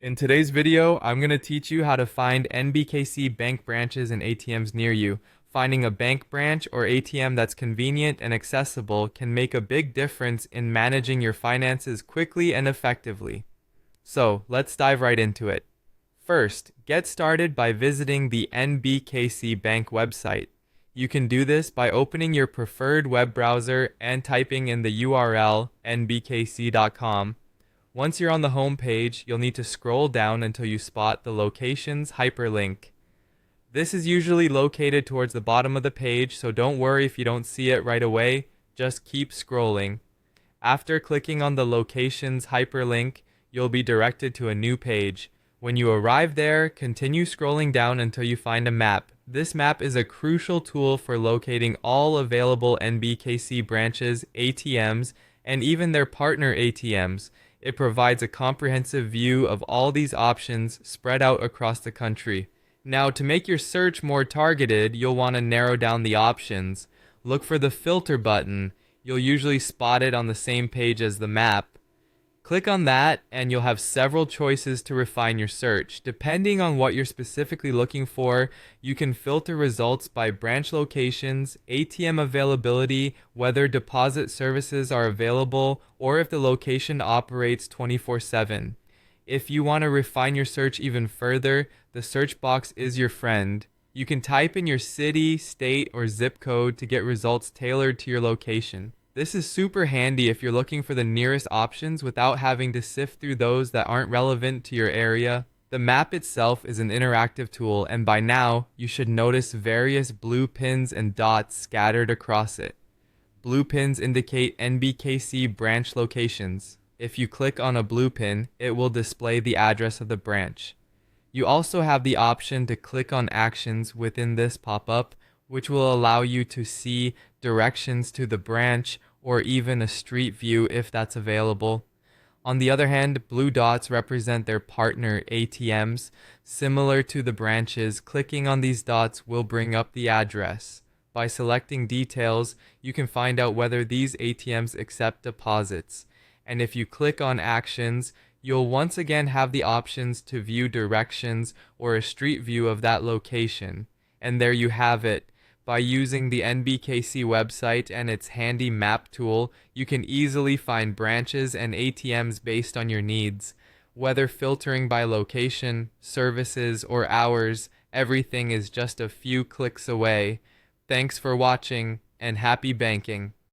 In today's video, I'm going to teach you how to find NBKC Bank branches and ATMs near you. Finding a bank branch or ATM that's convenient and accessible can make a big difference in managing your finances quickly and effectively. So, let's dive right into it. First, get started by visiting the NBKC Bank website. You can do this by opening your preferred web browser and typing in the URL nbkc.com. Once you're on the home page, you'll need to scroll down until you spot the Locations hyperlink. This is usually located towards the bottom of the page, so don't worry if you don't see it right away, just keep scrolling. After clicking on the Locations hyperlink, you'll be directed to a new page. When you arrive there, continue scrolling down until you find a map. This map is a crucial tool for locating all available NBKC branches, ATMs, and even their partner ATMs. It provides a comprehensive view of all these options spread out across the country. Now, to make your search more targeted, you'll want to narrow down the options. Look for the filter button. You'll usually spot it on the same page as the map. Click on that and you'll have several choices to refine your search. Depending on what you're specifically looking for, you can filter results by branch locations, ATM availability, whether deposit services are available, or if the location operates 24/7. If you want to refine your search even further, the search box is your friend. You can type in your city, state, or zip code to get results tailored to your location. This is super handy if you're looking for the nearest options without having to sift through those that aren't relevant to your area. The map itself is an interactive tool, and by now, you should notice various blue pins and dots scattered across it. Blue pins indicate NBKC branch locations. If you click on a blue pin, it will display the address of the branch. You also have the option to click on actions within this pop-up, which will allow you to see directions to the branch or even a street view if that's available. On the other hand, blue dots represent their partner ATMs. Similar to the branches, clicking on these dots will bring up the address. By selecting details, you can find out whether these ATMs accept deposits. And if you click on actions, you'll once again have the options to view directions or a street view of that location. And there you have it. By using the NBKC website and its handy map tool, you can easily find branches and ATMs based on your needs. Whether filtering by location, services, or hours, everything is just a few clicks away. Thanks for watching, and happy banking.